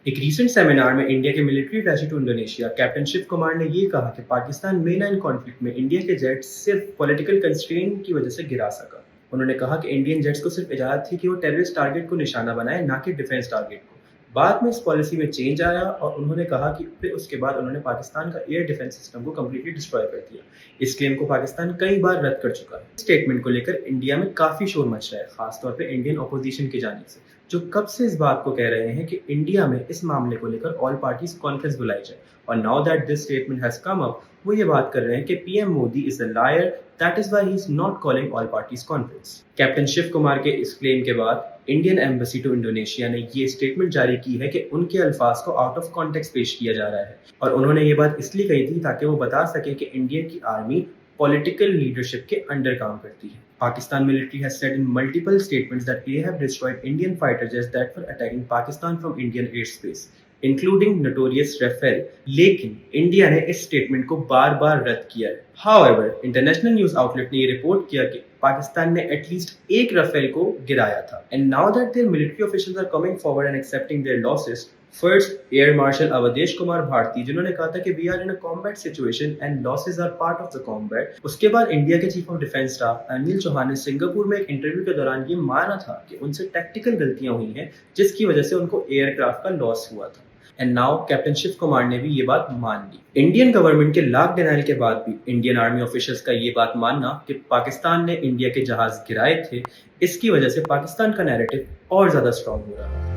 ایک recent seminar میں India کے military attaché to Indonesia captain Shiv Kumar نے یہ کہا کہ پاکستان مین لائن کانفلکٹ میں انڈیا کے جیٹ صرف پولیٹیکل کنسٹرین کی وجہ سے گرا سکا۔ انہوں نے کہا کہ انڈین جیٹس کو صرف اجازت تھی کہ وہ ٹیررسٹ ٹارگیٹ کو نشانہ بنائے، نہ کہ ڈیفینس ٹارگیٹ کو۔ بعد میں اس پالیسی میں چینج آیا اور انہوں نے کہا کہ پھر اس کے بعد انہوں نے پاکستان کا ایئر ڈیفینس سسٹم کو کمپلیٹلی ڈسٹروائے کر دیا۔ اس کلیم کو پاکستان کئی بار رد کر چکا ہے۔ اس اسٹیٹمنٹ کو لے کر انڈیا میں کافی شور مچ رہا ہے، خاص طور پہ انڈین اپوزیشن کی جانب سے، جو کب سے اس بات کو کہہ رہے ہیں کہ انڈیا میں اس معاملے کو لے کر آل پارٹیز کانفرنس بلائی جائے۔ اور now that this statement has come up, وہ یہ بات کر رہے ہیں کہ P M Modi is a liar, that is why he is not calling all parties conference. Captain Shiv Kumar کے اس کلیم کے بعد انڈین ایمبیسی ٹو انڈونیشیا نے یہ اسٹیٹمنٹ جاری کی ہے کہ ان کے الفاظ کو آؤٹ آف کانٹیکسٹ پیش کیا جا رہا ہے، اور انہوں نے یہ بات اس لیے کہی تھی تاکہ وہ بتا سکیں کہ انڈیا کی آرمی پولیٹیکل لیڈرشپ کے انڈر کام کرتی ہے۔ Pakistan military has said in multiple statements that they have destroyed Indian fighter jets that were attacking Pakistan from Indian airspace, including notorious Rafale. لیکن انڈیا نے اس اسٹیٹمنٹ کو بار بار رد کیا ہے۔ However, international news outlet نے یہ رپورٹ کیا کہ پاکستان نے ایٹ لیسٹ ایک رافیل کو گرایا تھا۔ And now that their military officials are coming forward and accepting their losses, first air marshal Awadhesh Kumar Bharti, جنہوں نے کہا تھا کہ we are in a combat situation and losses are part of the combat. اس کے بعد انڈیا کے chief of defence staff Anil Chauhan نے سنگاپور میں ایک انٹرویو کے دوران یہ مانا تھا کہ ان سے ٹیکٹیکل غلطیاں ہوئی ہیں جس کی وجہ سے ان کو ایئر کرافٹ کا لاس ہوا تھا۔ And now captain Shiv Kumar نے بھی یہ بات مان لی۔ انڈین گورنمنٹ کے لاکھ ڈینائل کے بعد بھی انڈین آرمی آفیشلز کا یہ بات ماننا کہ پاکستان نے انڈیا کے جہاز گرائے تھے، اس کی وجہ سے پاکستان کا نیریٹو اور زیادہ اسٹرانگ ہو رہا ہے۔